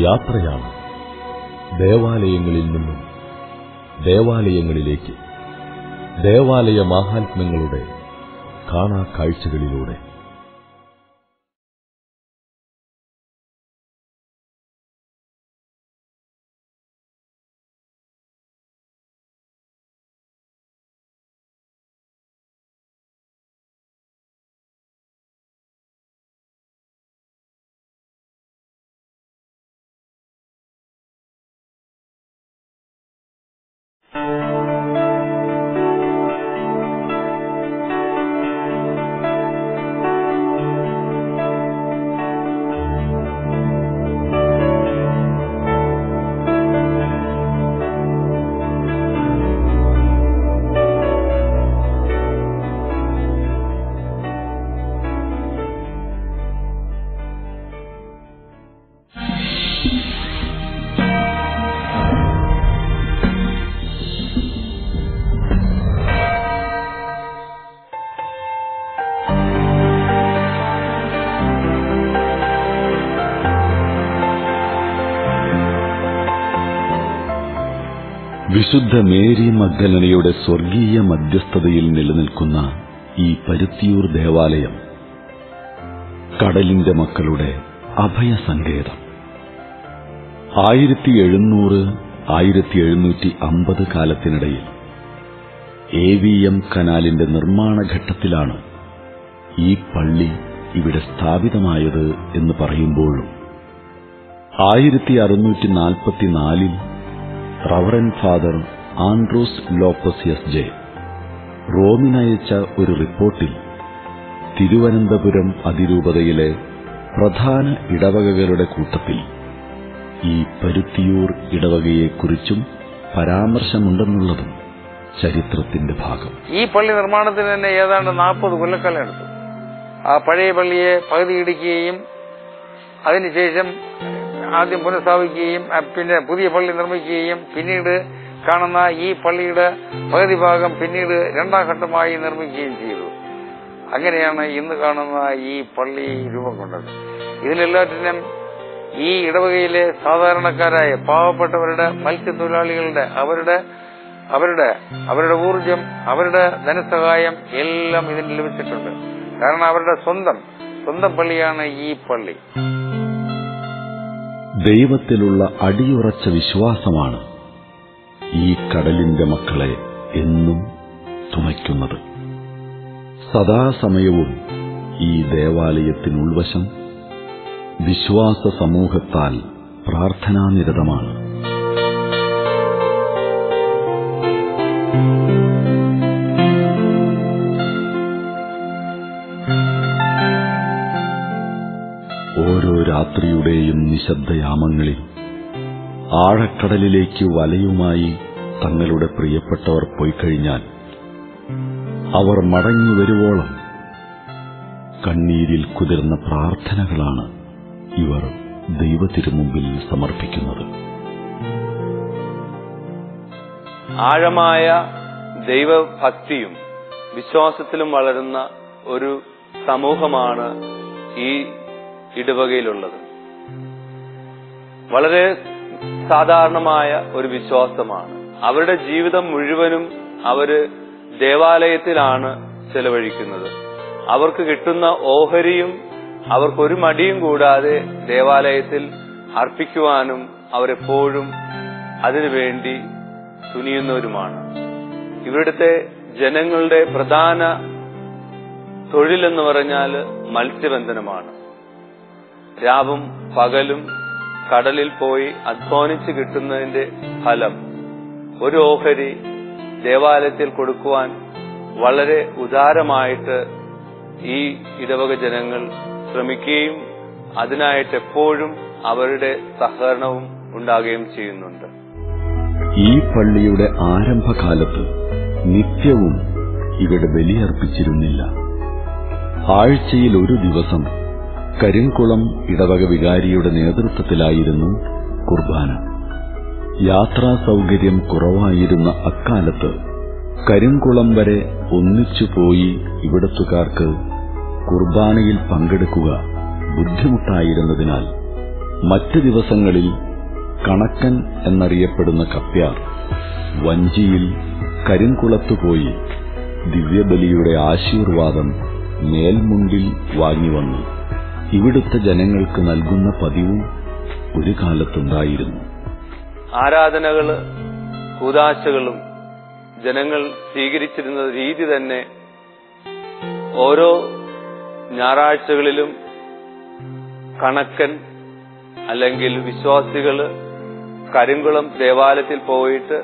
യാത്രയാണ് ദേവാലയങ്ങളിൽ നിന്നും ദേവാലയങ്ങളിലേക്ക്, ദേവാലയ മാഹാത്മ്യങ്ങളുടെ കാണാ കാഴ്ചകളിലൂടെ. വിശുദ്ധ മേരി മഗ്ദലനയുടെ സ്വർഗീയ മധ്യസ്ഥതയിൽ നിലനിൽക്കുന്ന ഈ പരുത്തിയൂർ ദേവാലയം കടലിന്റെ മക്കളുടെ അഭയസങ്കേതം. 1700-1750 കാലത്തിനിടയിൽ AVM കനാലിന്റെ നിർമ്മാണഘട്ടത്തിലാണ് ഈ പള്ളി ഇവിടെ സ്ഥാപിതമായത് എന്ന് പറയുമ്പോഴും 1644 reverend father Andrews Lopez SJ റോമിനയച്ച ഒരു റിപ്പോർട്ടിൽ തിരുവനന്തപുരം അതിരൂപതയിലെ പ്രധാന ഇടവകകളുടെ കൂട്ടത്തിൽ ഈ പരുത്തിയൂർ ഇടവകയെക്കുറിച്ചും പരാമർശമുണ്ടെന്നുള്ളതും ചരിത്രത്തിന്റെ ഭാഗം. ഈ പള്ളി നിർമ്മാണത്തിന് തന്നെ ഏതാണ്ട് 40 കൊല്ലക്കാലം എടുത്തു. ആ പഴയ പള്ളിയെ പകുതി ഇടിക്കുകയും അതിനുശേഷം ആദ്യം പുനഃസ്ഥാപിക്കുകയും പിന്നെ പുതിയ പള്ളി നിർമ്മിക്കുകയും പിന്നീട് കാണുന്ന ഈ പള്ളിയുടെ പകുതി ഭാഗം പിന്നീട് രണ്ടാം ഘട്ടമായി നിർമ്മിക്കുകയും ചെയ്തു. അങ്ങനെയാണ് ഇന്ന് കാണുന്ന ഈ പള്ളി രൂപം കൊണ്ടത്. ഇതിലെല്ലാറ്റിനും ഈ ഇടവകയിലെ സാധാരണക്കാരായ പാവപ്പെട്ടവരുടെ മത്സ്യത്തൊഴിലാളികളുടെ അവരുടെ ഊർജം, അവരുടെ ധനസഹായം എല്ലാം ഇതിന് ലഭിച്ചിട്ടുണ്ട്. കാരണം അവരുടെ സ്വന്തം പള്ളിയാണ് ഈ പള്ളി. ദൈവത്തിലുള്ള അടിയുറച്ച വിശ്വാസമാണ് ഈ കടലിന്റെ മക്കളെ എന്നും തുണയ്ക്കുന്നത്. സദാസമയവും ഈ ദേവാലയത്തിനുൾവശം വിശ്വാസ സമൂഹത്താൽ പ്രാർത്ഥനാനിരതമാണ്. ഓരോ രാത്രിയുടെയും നിശബ്ദയാമങ്ങളിൽ ആഴക്കടലിലേക്ക് വലയുമായി തങ്ങളുടെ പ്രിയപ്പെട്ടവർ പോയിക്കഴിഞ്ഞാൽ അവർ മടങ്ങി വരുവോളം കണ്ണീരിൽ കുതിർന്ന പ്രാർത്ഥനകളാണ് ഇവർ ദൈവത്തിരുമുമ്പിൽ സമർപ്പിക്കുന്നത്. ആഴമായ ദൈവഭക്തിയും വിശ്വാസത്തിലും വളരുന്ന ഒരു സമൂഹമാണ് ഈ ഇടവകയിലുള്ളത്. വളരെ സാധാരണമായ ഒരു വിശ്വാസമാണ്. അവരുടെ ജീവിതം മുഴുവനും അവര് ദേവാലയത്തിലാണ് ചെലവഴിക്കുന്നത്. അവർക്ക് കിട്ടുന്ന ഓഹരിയും അവർക്കൊരു മടിയും കൂടാതെ ദേവാലയത്തിൽ അർപ്പിക്കുവാനും അവരെപ്പോഴും അതിനുവേണ്ടി തുനിയുന്നവരുമാണ്. ഇവിടുത്തെ ജനങ്ങളുടെ പ്രധാന തൊഴിലെന്ന് പറഞ്ഞാൽ മത്സ്യബന്ധനമാണ്. രാവും പകലും കടലിൽ പോയി അധ്വാനിച്ച് കിട്ടുന്നതിന്റെ ഫലം ഒരു ഓഹരി ദേവാലയത്തിൽ കൊടുക്കുവാൻ വളരെ ഉദാരമായിട്ട് ഈ ഇടവക ജനങ്ങൾ ശ്രമിക്കുകയും അതിനായിട്ട് എപ്പോഴും അവരുടെ സഹകരണവും ഉണ്ടാകുകയും ചെയ്യുന്നുണ്ട്. ഈ പള്ളിയുടെ ആരംഭകാലത്ത് നിത്യവും ഇവിടെ ബലിയർപ്പിച്ചിരുന്നില്ല. ആഴ്ചയിൽ ഒരു ദിവസം കരിങ്കുളം ഇടവക വികാരിയുടെ നേതൃത്വത്തിലായിരുന്നു കുർബാന. യാത്രാ സൗകര്യം കുറവായിരുന്ന അക്കാലത്ത് കരിങ്കുളം വരെ ഒന്നിച്ചുപോയി ഇവിടത്തുകാർക്ക് കുർബാനയിൽ പങ്കെടുക്കുക ബുദ്ധിമുട്ടായിരുന്നതിനാൽ മറ്റ് ദിവസങ്ങളിൽ കണക്കൻ എന്നറിയപ്പെടുന്ന കപ്പ്യാർ വഞ്ചിയിൽ കരിങ്കുളത്തുപോയി ദിവ്യബലിയുടെ ആശീർവാദം മേൽമുണ്ടിൽ വാങ്ങിവന്നു ഇവിടുത്തെ ജനങ്ങൾക്ക് നൽകുന്ന പതിവും ഒരു കാലത്തുണ്ടായിരുന്നു. ആരാധനകള് കൂദാശകളും ജനങ്ങൾ സ്വീകരിച്ചിരുന്ന രീതി തന്നെ ഓരോ ഞായറാഴ്ചകളിലും കണക്കൻ അല്ലെങ്കിൽ വിശ്വാസികള് കരിങ്കുളം ദേവാലയത്തിൽ പോയിട്ട്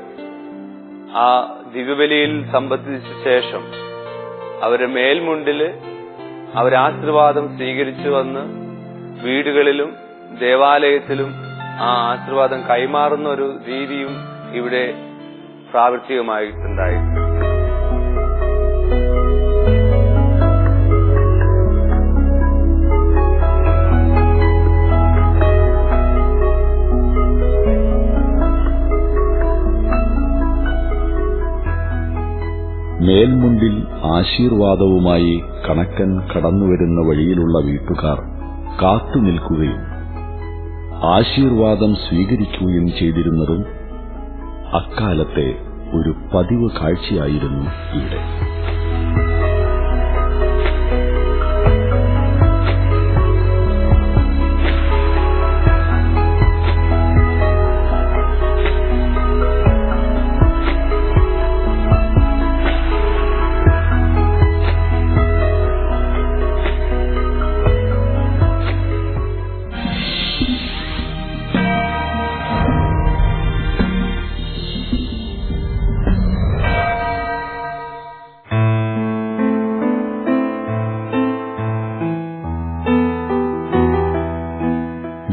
ആ ദിവ്യബലിയിൽ സംബന്ധിച്ച ശേഷം അവരുടെ മേൽമുണ്ടില് അവരാശീർവാദം സ്വീകരിച്ചു വന്ന് വീടുകളിലും ദേവാലയത്തിലും ആ ആശീർവാദം കൈമാറുന്ന ഒരു രീതിയും ഇവിടെ പ്രാവർത്തികമായിട്ടുണ്ടായിരുന്നു. മേൽമുണ്ടിൽ ആശീർവാദവുമായി കണക്കൻ കടന്നുവരുന്ന വഴിയിലുള്ള വീട്ടുകാർ കാത്തുനിൽക്കുകയും ആശീർവാദം സ്വീകരിക്കുകയും ചെയ്തിരുന്നതും അക്കാലത്തെ ഒരു പതിവ് കാഴ്ചയായിരുന്നു ഇവിടെ.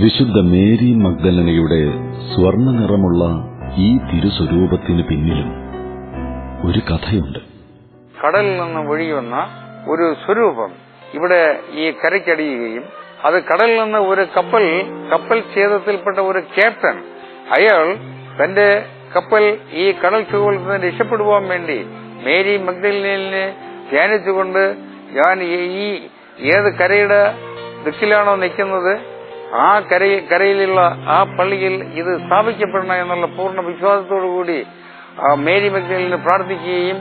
വിശുദ്ധ മേരി മഗ്ദലനയുടെ സ്വർണ്ണ നിറമുള്ള ഈ തിരുസ്വരൂപത്തിന് പിന്നിലും ഒരു കഥയുണ്ട്. കടലിൽ നിന്ന് ഒഴുകിവന്ന ഒരു സ്വരൂപം ഇവിടെ ഈ കരയ്ക്കടിയുകയും അത് കടലിൽ നിന്ന് ഒരു കപ്പൽ ഛേദത്തിൽപ്പെട്ട ഒരു ക്യാപ്റ്റൻ അയാൾ തന്റെ കപ്പൽ ഈ കടൽ ചുവട്ടിൽ നിന്ന് രക്ഷപ്പെടുവാൻ വേണ്ടി മേരി മഗ്ദലനെ ധ്യാനിച്ചുകൊണ്ട് ഞാൻ ഈ ഏത് കരയുടെ ദിക്കിലാണോ നിൽക്കുന്നത് ആ കരയിലുള്ള ആ പള്ളിയിൽ ഇത് സ്ഥാപിക്കപ്പെടണം എന്നുള്ള പൂർണ്ണ വിശ്വാസത്തോടുകൂടി മേരി മഗ്ദലനെ പ്രാർത്ഥിക്കുകയും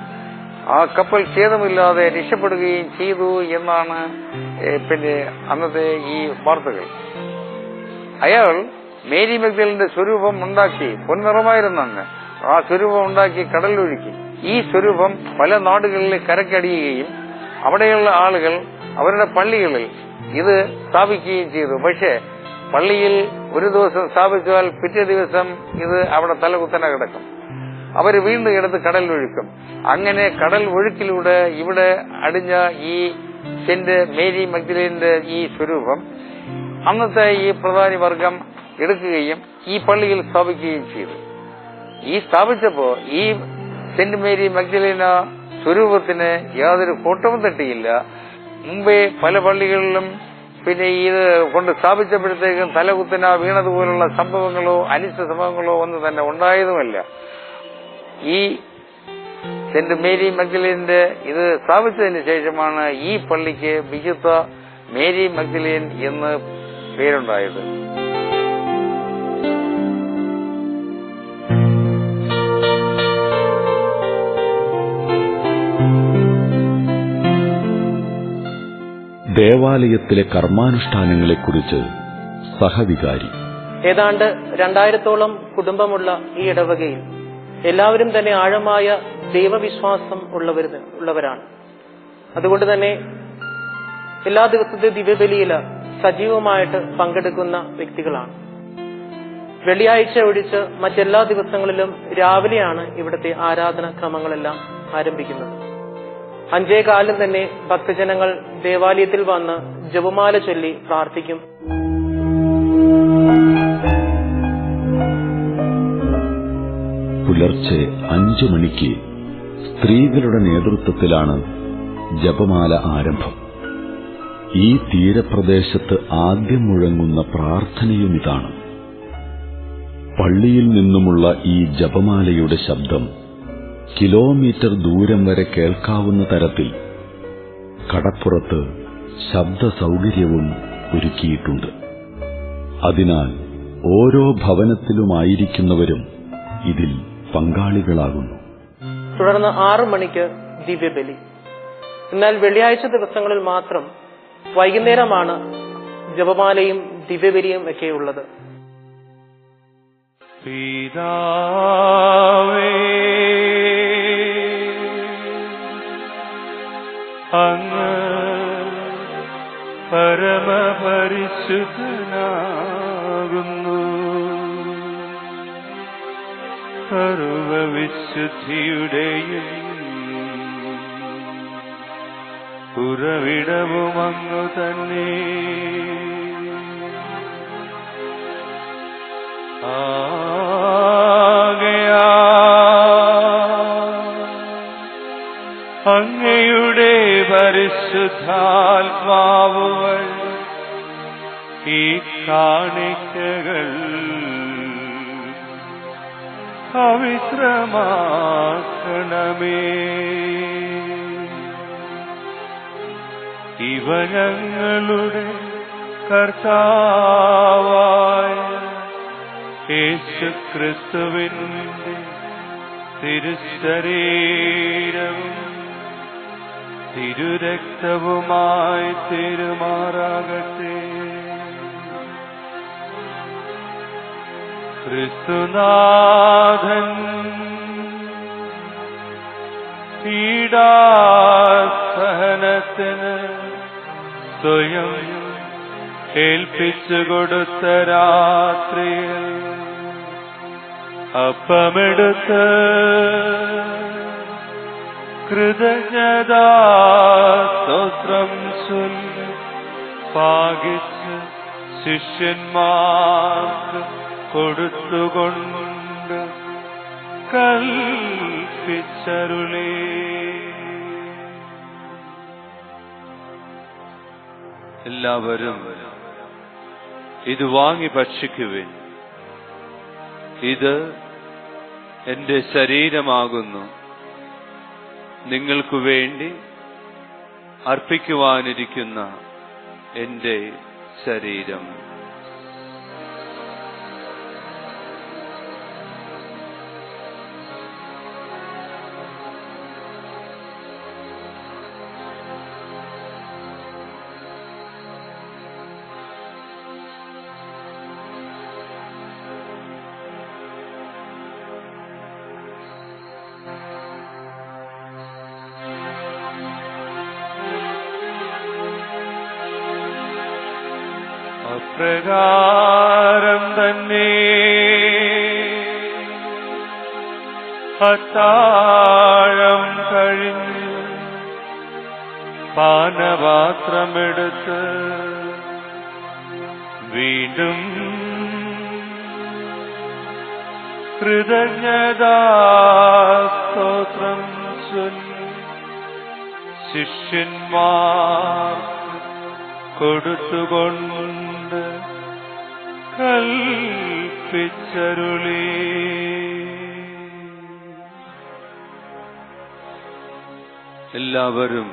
ആ കപ്പൽ ഛേദമില്ലാതെ രക്ഷപ്പെടുകയും ചെയ്തു എന്നാണ് പിന്നെ അന്നത്തെ ഈ വാർത്തകൾ. അയാൾ മേരി മഗ്ദലന്റെ സ്വരൂപം ഉണ്ടാക്കി, പൊൻനിറമായിരുന്നെന്ന് ആ സ്വരൂപം ഉണ്ടാക്കി കടലിലൊഴുക്കി. ഈ സ്വരൂപം പല നാടുകളിൽ കരക്കടിയുകയും അവിടെയുള്ള ആളുകൾ അവരുടെ പള്ളികളിൽ ഇത് സ്ഥാപിക്കുകയും ചെയ്തു. പക്ഷേ പള്ളിയിൽ ഒരു ദിവസം സ്ഥാപിച്ചാൽ പിറ്റേ ദിവസം ഇത് അവിടെ തലകുത്തനെ കിടക്കും. അവര് വീണ്ടും എടുത്ത് കടലിലൊഴുക്കും. അങ്ങനെ കടൽ ഒഴുക്കിലൂടെ ഇവിടെ അടിഞ്ഞ ഈ സെന്റ് മേരി മഗ്ദലന്റെ ഈ സ്വരൂപം അന്നത്തെ ഈ പ്രധാനി വർഗം എടുക്കുകയും ഈ പള്ളിയിൽ സ്ഥാപിക്കുകയും ചെയ്തു. ഈ സ്ഥാപിച്ചപ്പോ ഈ സെന്റ് മേരി മഗ്ദലന സ്വരൂപത്തിന് യാതൊരു കോട്ടവും തട്ടിയില്ല. മുമ്പേ പല പള്ളികളിലും പിന്നെ ഇത് കൊണ്ട് സ്ഥാപിച്ചപ്പോഴത്തേക്കും തലകുത്തന വീണതുപോലുള്ള സംഭവങ്ങളോ അനിഷ്ട സംഭവങ്ങളോ ഒന്നും തന്നെ ഉണ്ടായതുമല്ല. ഈ സെന്റ് മേരി മഗ്ദലന്റെ ഇത് സ്ഥാപിച്ചതിന് ശേഷമാണ് ഈ പള്ളിക്ക് വിശുദ്ധ മേരി മഗ്ദലൻ എന്ന് പേരുണ്ടായത്. ദേവാലയത്തിലെ കർമാനുഷ്ഠാനങ്ങളെക്കുറിച്ച് സഹവികാരി: ഏതാണ്ട് 2000-ഓളം കുടുംബമുള്ള ഈ ഇടവകയിൽ എല്ലാവരും തന്നെ ആഴമായ ദൈവവിശ്വാസം ഉള്ളവരാണ്. അതുകൊണ്ട് തന്നെ എല്ലാ ദിവസത്തെ ദിവ്യബലിയിൽ സജീവമായിട്ട് പങ്കെടുക്കുന്ന വ്യക്തികളാണ്. വെള്ളിയാഴ്ച ഒഴിച്ച് മറ്റെല്ലാ ദിവസങ്ങളിലും രാവിലെയാണ് ഇവിടുത്തെ ആരാധന ക്രമങ്ങളെല്ലാം ആരംഭിക്കുന്നത്. 5:15 തന്നെ ഭക്തജനങ്ങൾ ദേവാലയത്തിൽ വന്ന് ജപമാല ചൊല്ലി പ്രാർത്ഥിക്കും. പുലർച്ചെ 5 മണിക്ക് സ്ത്രീകളുടെ നേതൃത്വത്തിലാണ് ജപമാല ആരംഭം. ഈ തീരപ്രദേശത്ത് ആദ്യം മുഴങ്ങുന്ന പ്രാർത്ഥനയും ഇതാണ്. പള്ളിയിൽ നിന്നുമുള്ള ഈ ജപമാലയുടെ ശബ്ദം കിലോമീറ്റർ ദൂരം വരെ കേൾക്കാവുന്ന തരത്തിൽ കടപ്പുറത്ത് ശബ്ദ സൗകര്യവും ഒരുക്കിയിട്ടുണ്ട്. അതിനാൽ ഓരോ ഭവനത്തിലുമായിരിക്കുന്നവരും ഇതിൽ പങ്കാളികളാകുന്നു. തുടർന്ന് 6 മണിക്ക് ദിവ്യബലി. എന്നാൽ വെള്ളിയാഴ്ച ദിവസങ്ങളിൽ മാത്രം വൈകുന്നേരമാണ് ജപമാലയും ദിവ്യബലിയും ഒക്കെ ഉള്ളത്. പിതാവേ, അങ്ങ് പരമപരിശുദ്ധനാകുന്നു. സർവവിശുദ്ധിയുടെയും ഉറവിടവും അങ്ങു തന്നെ. അങ്ങയുടെ പരിശുദ്ധാത്മാവ് വഴി ഈ കാണിക്കകൾ പവിത്രമാക്കണമേ. ഇവ ഞങ്ങളുടെ കർത്താവായ യേശുക്രിസ്തുവിന്റെ തിരുശരീരവും തിരുരക്തവുമായി തീരുമാറാകട്ടെ. ക്രിസ്തുനാഥൻ പീഡാസഹനത്തിന് സ്വയം ഏൽപ്പിച്ചു കൊടുത്ത രാത്രിയിൽ അപ്പമെടുത്ത് കൃതജ്ഞതാസ്തോത്രം ചൊല്ലി പാകിച്ച് ശിഷ്യന്മാർക്ക് കൊടുത്തുകൊണ്ട് കൽപ്പിച്ചരുളി. എല്ലാവരും ഇത് വാങ്ങി ഭക്ഷിക്കുവിൻ. ഇത് എന്റെ ശരീരമാകുന്നു, നിങ്ങൾക്കു വേണ്ടി അർപ്പിക്കുവാനിരിക്കുന്ന എന്റെ ശരീരം. പ്രകാരം തന്നെ അത്താഴം കഴിഞ്ഞ് പാനപാത്രമെടുത്ത് വീണ്ടും കൃതജ്ഞതാസ്തോത്രം ചൊല്ലി ശിഷ്യന്മാർ കൊടുത്തുകൊണ്ട് കൽപ്പിച്ചരുളി. എല്ലാവരും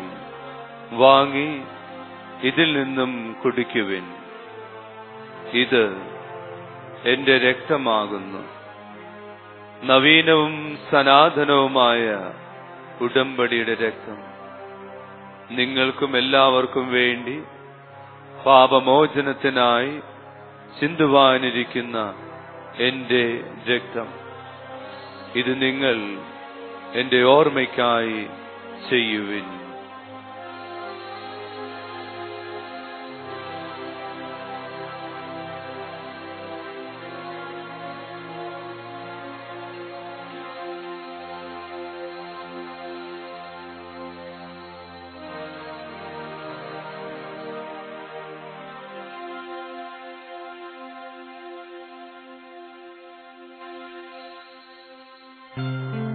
വാങ്ങി ഇതിൽ നിന്നും കുടിക്കുവിൻ. ഇത് എന്റെ രക്തമാകുന്നു, നവീനവും സനാതനവുമായ ഉടമ്പടിയുടെ രക്തം. നിങ്ങൾക്കും എല്ലാവർക്കും വേണ്ടി പാപമോചനത്തിനായി ചിന്തുവാനിരിക്കുന്ന എന്റെ രക്തം. ഇത് നിങ്ങൾ എന്റെ ഓർമ്മയ്ക്കായി ചെയ്യുവിൻ.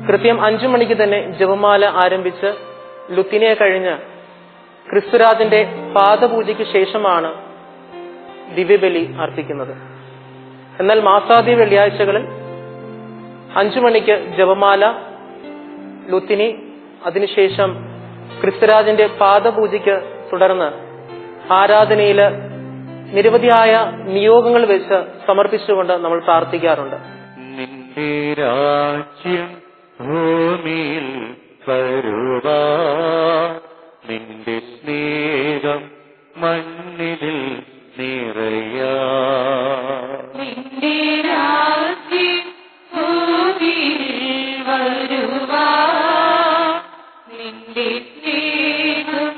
കൃത്യം 5 മണിക്ക് തന്നെ ജപമാല ആരംഭിച്ച് ലുത്തിനെ കഴിഞ്ഞ് ക്രിസ്തുരാജന്റെ പാദപൂജയ്ക്ക് ശേഷമാണ് ദിവ്യബലി അർപ്പിക്കുന്നത്. എന്നാൽ മാസാദി വെള്ളിയാഴ്ചകളിൽ 5 മണിക്ക് ജപമാല, ലുത്തിനി, അതിനുശേഷം ക്രിസ്തുരാജന്റെ പാദപൂജയ്ക്ക് തുടർന്ന് ആരാധനയില് നിരവധിയായ നിയോഗങ്ങൾ വെച്ച് സമർപ്പിച്ചുകൊണ്ട് നമ്മൾ പ്രാർത്ഥിക്കാറുണ്ട്. നിന്റെ രാജ്യം ഭൂമിയിൽ വരുവാ, നിന്റെ സ്നേഹം മണ്ണിൽ നിറയാ. നിന്റെ രാജ്യം ഭൂമിയിൽ വരുവാ, നിന്റെ സ്നേഹം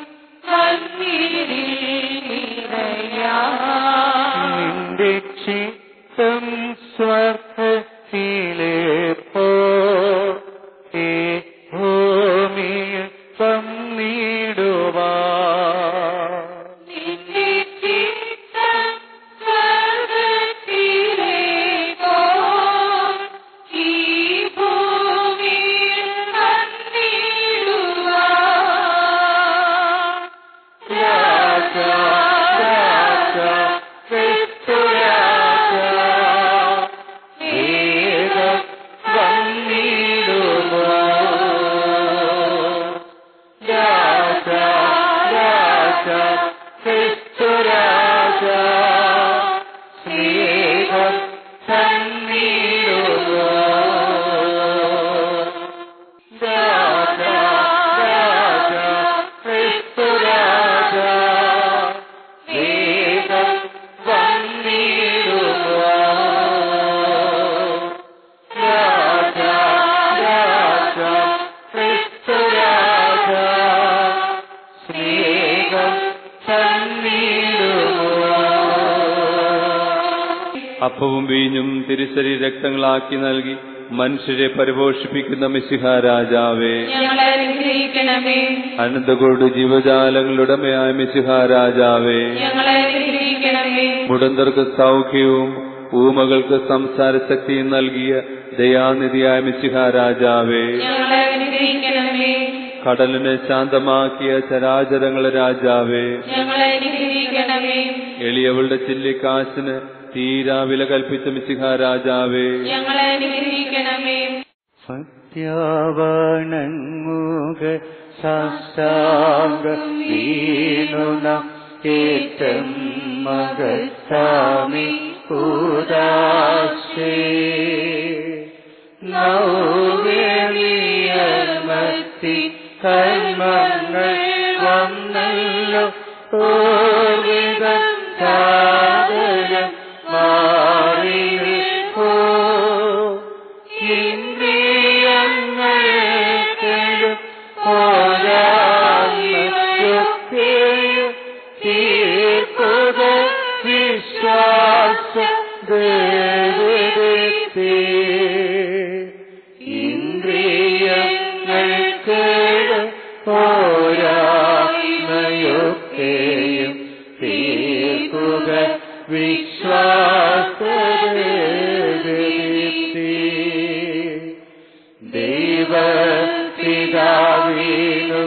മണ്ണിൽ നിറയാ. നിന്റെ ചിത്തം സ്വർഗ്ഗത്തിലെ പോ ഭൂമിയിൽ തന്നിടുവാ. നിന്റെ ചിത്തം സ്വർഗ്ഗത്തിലെ പോ ഈ ഭൂമിയിൽ തന്നിടുവാ. രാജാ രാജാ ക്രിസ്തു രാജാ, വേഗം വന്നിടുമോ. രാജാ രാജാ ക്രിസ്തു രാജാ, സ്നേഹം തന്നിടുമോ. രാജാ രാജാ ക്രിസ്തു രാജാ, വേഗം വന്നിടുമോ. രാജാ രാജാ ക്രിസ്തു രാജാ, സ്നേഹം തന്നിടുമോ. അപ്പവും വീഞ്ഞും തിരുശരീര രക്തങ്ങളാക്കി നൽകി മനുഷ്യരെ പരിപോഷിപ്പിക്കുന്ന മിശിഹ രാജാവേ, ഞങ്ങളെ അനുഗ്രഹിക്കണമേ. അനന്തകോടി ജീവജാലങ്ങളുടമയായ മിശിഹ രാജാവേ, ഞങ്ങളെ അനുഗ്രഹിക്കണമേ. മുടന്തർക്ക് സൗഖ്യവും ഊമകൾക്ക് സംസാര ശക്തിയും നൽകിയ ദയാനിധിയായ മിശിഹ രാജാവേ, ഞങ്ങളെ അനുഗ്രഹിക്കണമേ. കടലിനെ ശാന്തമാക്കിയ ചരാചരങ്ങളെ രാജാവേ, ഞങ്ങളെ അനുഗ്രഹിക്കണമേ. എളിയവളുടെ ചില്ലിക്കാശിന് തീരാ വില കൽപ്പിച്ച മിശിഹ രാജാവേ, ഞങ്ങളെ അനുഗ്രഹിക്കണമേ. സത്യാവണങ്ങുക സാഷ്ടാംഗ വീണുന ഏറ്റം മകത്താമി ഉദാശേ. നൗവേലിയമത്തി കർമ്മങ്ങൾ വന്നല്ലോ ഓർവിധം സാദരം മാറിപ്പോ. ഇന്ദ്രിയങ്ങൾക്കും പോരായ്മയൊക്കെയും തീർക്കുക വിശ്വാസ ദേവത്തെ. ഇന്ദ്രിയങ്ങൾക്ക് പോരായ്മയൊക്കെയും തീർക്കുക വിശ്വാസദേവത്തെ. ദൈവപിതാവിനു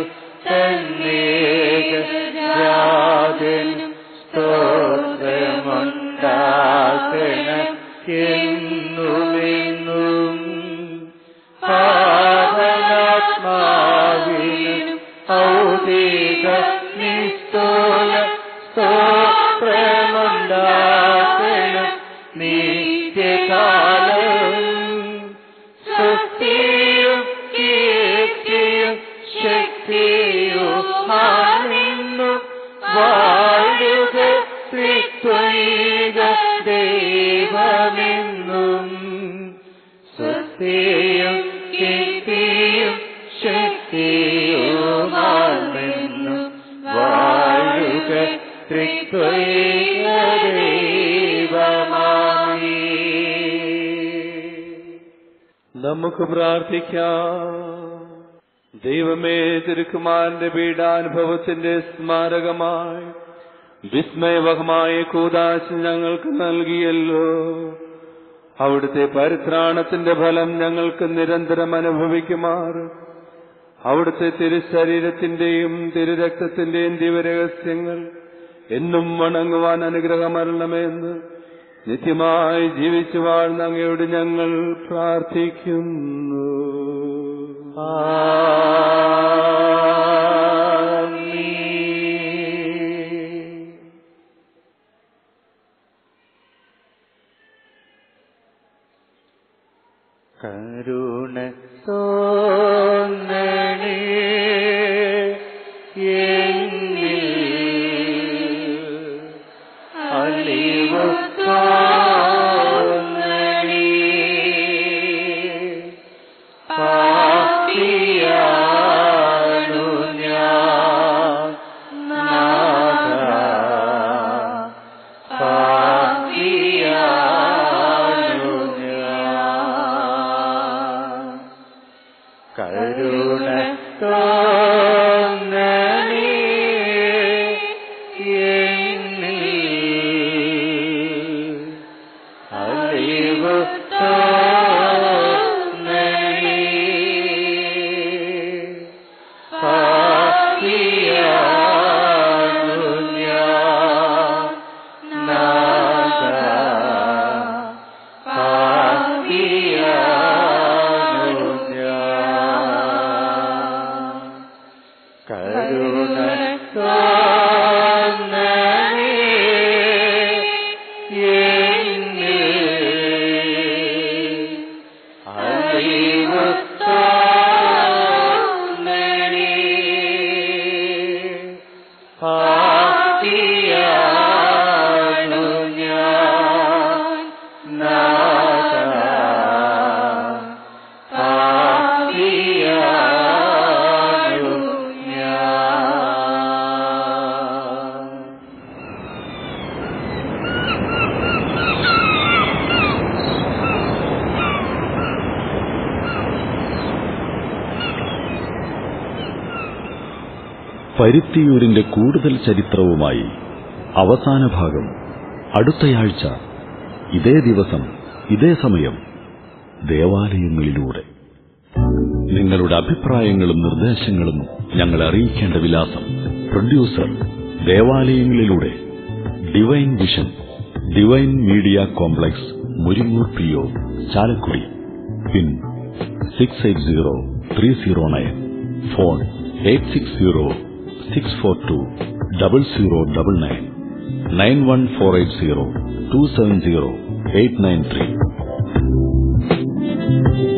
തന്നേകജാതനും സ്തോത്രമുണ്ടാകണം എന്നുമെന്നും. പാവനാത്മാവിനും ഔദിക നിസ്തോല സ്തോത്രമുണ്ടാകണം നിത്യകാലം. സ്തുതിയും കീർത്തിയും ശക്തിയുമാണെന്നും വാഴുക ത്രിത്വൈക ദൈവമെന്നും. സ്തുതിയും കീർത്തിയും ശക്തിയുമാണെന്നും വാഴുക ത്രിത്വൈക ദൈവമാമേ. നമുക്ക് പ്രാർത്ഥിക്കാം. ദൈവമേ, തിരുക്കുമാരന്റെ പീഡാനുഭവത്തിന്റെ സ്മാരകമായി വിസ്മയവഹമായ കൂദാശ ഞങ്ങൾക്ക് നൽകിയല്ലോ. അവിടുത്തെ പരിത്രാണത്തിന്റെ ഫലം ഞങ്ങൾക്ക് നിരന്തരം അനുഭവിക്കുമാറ് അവിടുത്തെ തിരുശരീരത്തിന്റെയും തിരുരക്തത്തിന്റെയും ദിവരഹസ്യങ്ങൾ എന്നും വണങ്ങുവാൻ അനുഗ്രഹമരണമെന്ന് നിത്യമായി ജീവിച്ചു വാഴ്ന്ന അങ്ങയോട് ഞങ്ങൾ പ്രാർത്ഥിക്കുന്നു. ആമീൻ. കരുണ തോന്നണേ എന്നിൽ, അലിവു തോന്നണേ പാപിയാണു ഞാൻ നാഥാ, പാപിയാണു ഞാൻ. കരുണ തോന്നണേ എന്നിൽ, അലിവു തോന്നണേ പാപിയാണു ഞാൻ നാഥാ, പാപിയാണു ഞാൻ. കരുണ തോന്നണേ എന്നിൽ, അലിവു തോന്നണേ പാപിയാണു ഞാൻ നാഥാ, പാപിയാണു ഞാൻ. പരുത്തിയൂരിന്റെ കൂടുതൽ ചരിത്രവുമായി അവസാന ഭാഗം അടുത്തയാഴ്ച ഇതേ ദിവസം ഇതേ സമയം ദേവാലയങ്ങളിലൂടെ. നിങ്ങളുടെ അഭിപ്രായങ്ങളും നിർദ്ദേശങ്ങളും ഞങ്ങളെ അറിയിക്കേണ്ട വിലാസം: പ്രൊഡ്യൂസർ, ദേവാലയങ്ങളിലൂടെ, Divine Vision, Divine Media Complex, Muringoor PO, Chalakudy. Pin 680309. Phone 8606420099, 91480270893.